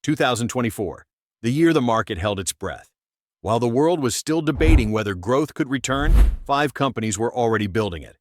2024, the year the market held its breath. While the world was still debating whether growth could return, 5 companies were already building it.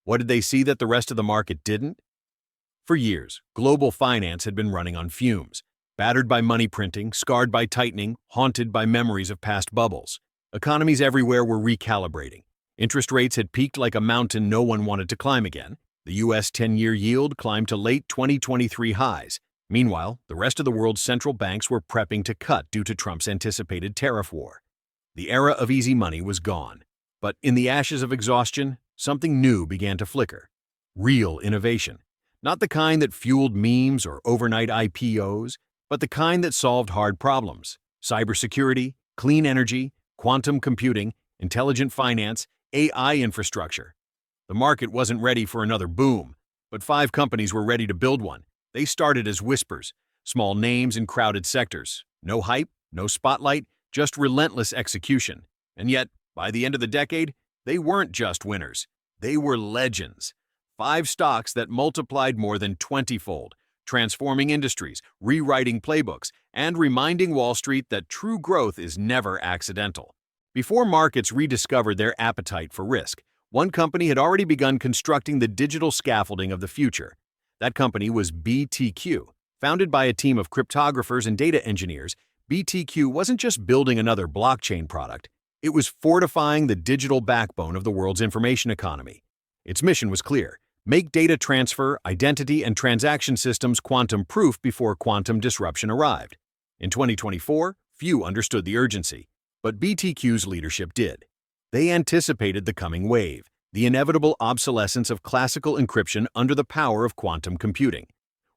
What did they see that the rest of the market didn't? For years, global finance had been running on fumes, battered by money printing, scarred by tightening, haunted by memories of past bubbles. Economies everywhere were recalibrating. Interest rates had peaked like a mountain no one wanted to climb again. The U.S. 10-year yield climbed to late 2023 highs. Meanwhile, the rest of the world's central banks were prepping to cut due to Trump's anticipated tariff war. The era of easy money was gone. But in the ashes of exhaustion, something new began to flicker. Real innovation. Not the kind that fueled memes or overnight IPOs, but the kind that solved hard problems. Cybersecurity, clean energy, quantum computing, intelligent finance, AI infrastructure. The market wasn't ready for another boom, but 5 companies were ready to build one. They started as whispers, small names in crowded sectors. No hype, no spotlight, just relentless execution. And yet, by the end of the decade, they weren't just winners. They were legends. 5 stocks that multiplied more than 20-fold, transforming industries, rewriting playbooks, and reminding Wall Street that true growth is never accidental. Before markets rediscovered their appetite for risk, one company had already begun constructing the digital scaffolding of the future. That company was BTQ. Founded by a team of cryptographers and data engineers, BTQ wasn't just building another blockchain product. It was fortifying the digital backbone of the world's information economy. Its mission was clear: make data transfer, identity, and transaction systems quantum-proof before quantum disruption arrived. In 2024, few understood the urgency, but BTQ's leadership did. They anticipated the coming wave, the inevitable obsolescence of classical encryption under the power of quantum computing.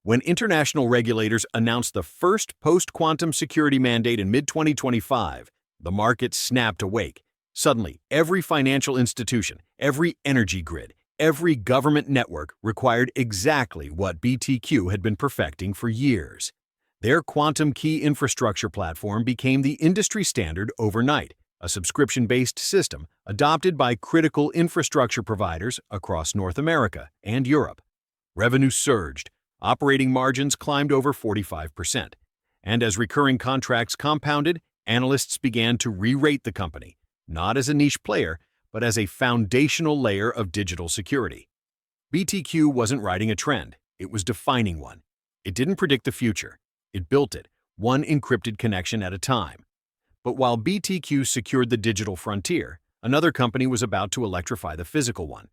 When international regulators announced the first post-quantum security mandate in mid-2025, the market snapped awake. Suddenly, every financial institution, every energy grid, every government network required exactly what BTQ had been perfecting for years. Their quantum key infrastructure platform became the industry standard overnight, a subscription-based system adopted by critical infrastructure providers across North America and Europe. Revenue surged, operating margins climbed over 45%, and as recurring contracts compounded, analysts began to re-rate the company, not as a niche player, but as a foundational layer of digital security. BTQ wasn't riding a trend, it was defining one. It didn't predict the future, it built it, one encrypted connection at a time. But while BTQ secured the digital frontier, another company was about to electrify the physical one.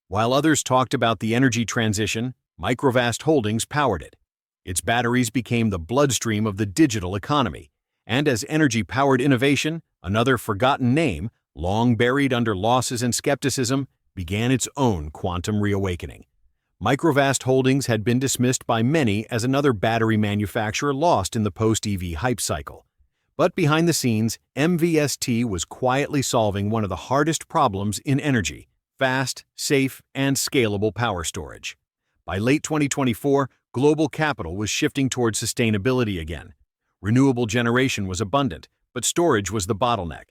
While others talked about the energy transition, Microvast Holdings powered it. Its batteries became the bloodstream of the digital economy. And as energy-powered innovation, another forgotten name, long buried under losses and skepticism, began its own quantum reawakening. Microvast Holdings had been dismissed by many as another battery manufacturer lost in the post-EV hype cycle. But behind the scenes, MVST was quietly solving one of the hardest problems in energy: fast, safe, and scalable power storage. By late 2024, global capital was shifting towards sustainability again. Renewable generation was abundant, but storage was the bottleneck.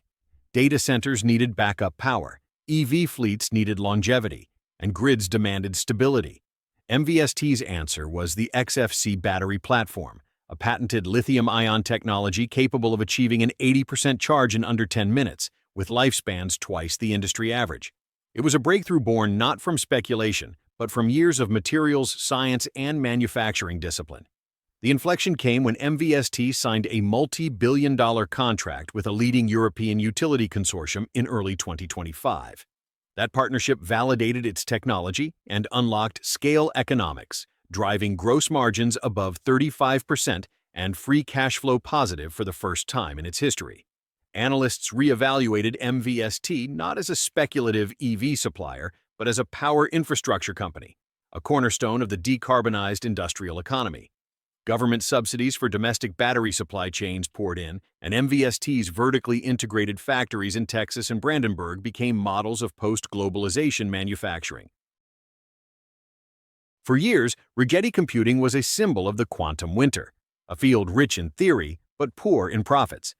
Data centers needed backup power, EV fleets needed longevity, and grids demanded stability. MVST's answer was the XFC battery platform, a patented lithium-ion technology capable of achieving an 80% charge in under 10 minutes, with lifespans twice the industry average. It was a breakthrough born not from speculation, but from years of materials, science, and manufacturing discipline. The inflection came when MVST signed a multi-billion-dollar contract with a leading European utility consortium in early 2025. That partnership validated its technology and unlocked scale economics, driving gross margins above 35% and free cash flow positive for the first time in its history. Analysts reevaluated MVST not as a speculative EV supplier, but as a power infrastructure company, a cornerstone of the decarbonized industrial economy. Government subsidies for domestic battery supply chains poured in, and MVST's vertically integrated factories in Texas and Brandenburg became models of post-globalization manufacturing. For years, Rigetti computing was a symbol of the quantum winter, a field rich in theory but poor in profits.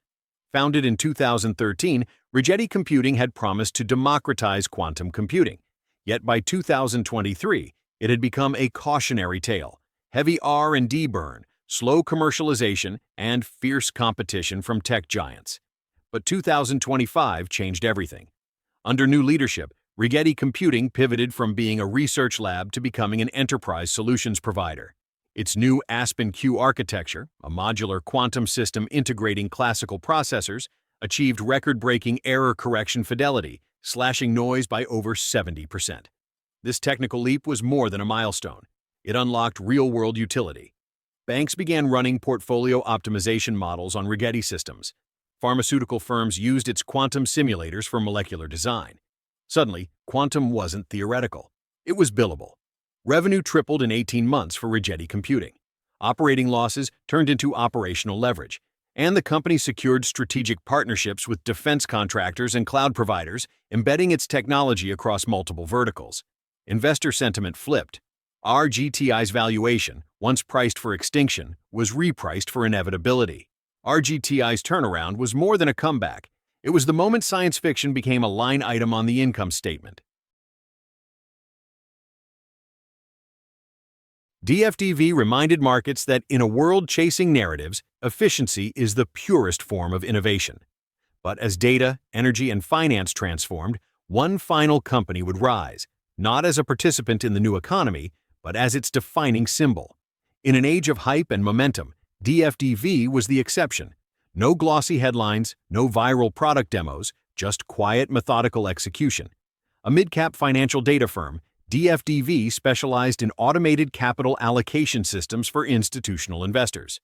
Founded in 2013, Rigetti computing had promised to democratize quantum computing. Yet by 2023, it had become a cautionary tale. Heavy R&D burn, slow commercialization, and fierce competition from tech giants. But 2025 changed everything. Under new leadership, Rigetti Computing pivoted from being a research lab to becoming an enterprise solutions provider. Its new Aspen Q architecture, a modular quantum system integrating classical processors, achieved record-breaking error correction fidelity, slashing noise by over 70%. This technical leap was more than a milestone. It unlocked real-world utility. Banks began running portfolio optimization models on Rigetti systems. Pharmaceutical firms used its quantum simulators for molecular design. Suddenly, quantum wasn't theoretical. It was billable. Revenue tripled in 18 months for Rigetti Computing. Operating losses turned into operational leverage, and the company secured strategic partnerships with defense contractors and cloud providers, embedding its technology across multiple verticals. Investor sentiment flipped. RGTI's valuation, once priced for extinction, was repriced for inevitability. RGTI's turnaround was more than a comeback. It was the moment science fiction became a line item on the income statement. DFDV reminded markets that in a world chasing narratives, efficiency is the purest form of innovation. But as data, energy, and finance transformed, one final company would rise, not as a participant in the new economy, but as its defining symbol. In an age of hype and momentum, DFDV was the exception. No glossy headlines, no viral product demos, just quiet, methodical execution. A mid-cap financial data firm, DFDV specialized in automated capital allocation systems for institutional investors.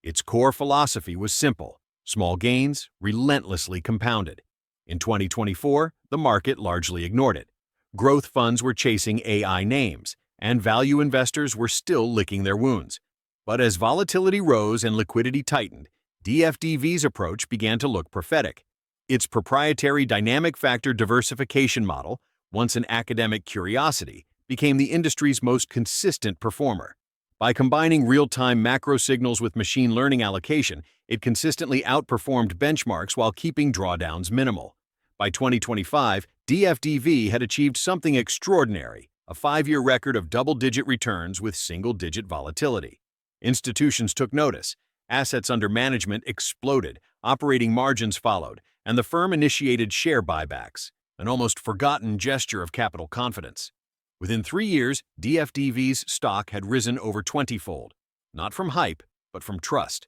Its core philosophy was simple: small gains, relentlessly compounded. In 2024, the market largely ignored it. Growth funds were chasing AI names, and value investors were still licking their wounds. But as volatility rose and liquidity tightened, DFDV's approach began to look prophetic. Its proprietary dynamic factor diversification model, once an academic curiosity, became the industry's most consistent performer. By combining real-time macro signals with machine learning allocation, it consistently outperformed benchmarks while keeping drawdowns minimal. By 2025, DFDV had achieved something extraordinary, a 5-year record of double-digit returns with single-digit volatility. Institutions took notice. Assets under management exploded, operating margins followed, and the firm initiated share buybacks, an almost forgotten gesture of capital confidence. Within 3 years, DFDV's stock had risen over 20-fold, not from hype, but from trust.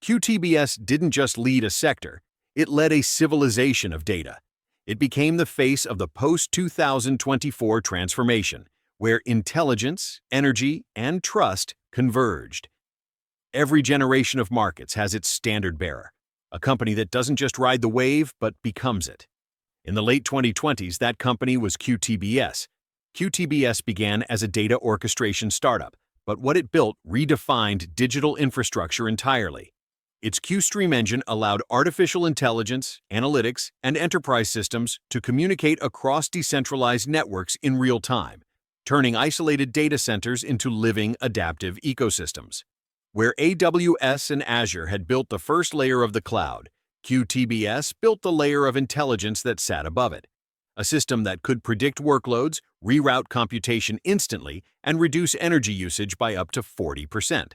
QTBS didn't just lead a sector, it led a civilization of data. It became the face of the post-2024 transformation, where intelligence, energy, and trust converged. Every generation of markets has its standard bearer, a company that doesn't just ride the wave, but becomes it. In the late 2020s, that company was QTBS. QTBS began as a data orchestration startup, but what it built redefined digital infrastructure entirely. Its QStream engine allowed artificial intelligence, analytics, and enterprise systems to communicate across decentralized networks in real time, turning isolated data centers into living, adaptive ecosystems. Where AWS and Azure had built the first layer of the cloud, QTBS built the layer of intelligence that sat above it, a system that could predict workloads, reroute computation instantly, and reduce energy usage by up to 40%.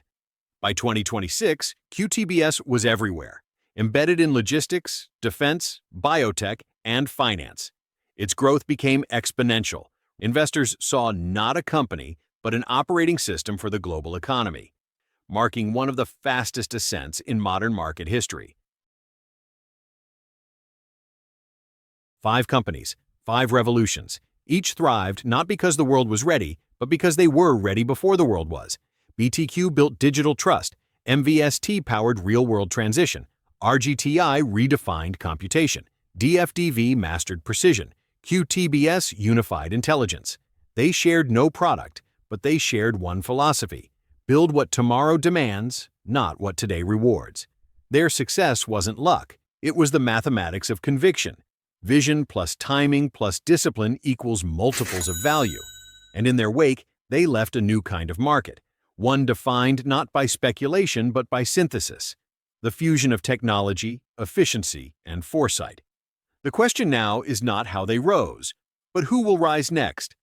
By 2026, QTBS was everywhere, embedded in logistics, defense, biotech, and finance. Its growth became exponential. Investors saw not a company, but an operating system for the global economy, marking one of the fastest ascents in modern market history. 5 companies, 5 revolutions. Each thrived not because the world was ready, but because they were ready before the world was. BTQ built digital trust, MVST powered real-world transition, RGTI redefined computation, DFDV mastered precision, QTBS unified intelligence. They shared no product, but they shared one philosophy: build what tomorrow demands, not what today rewards. Their success wasn't luck, it was the mathematics of conviction. Vision plus timing plus discipline equals multiples of value. And in their wake, they left a new kind of market, one defined not by speculation but by synthesis, the fusion of technology, efficiency, and foresight. The question now is not how they rose, but who will rise next.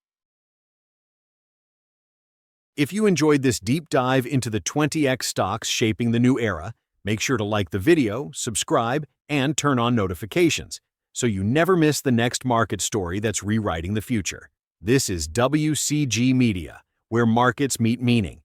If you enjoyed this deep dive into the 20x stocks shaping the new era, make sure to like the video, subscribe, and turn on notifications so you never miss the next market story that's rewriting the future. This is WCG Media, where markets meet meaning.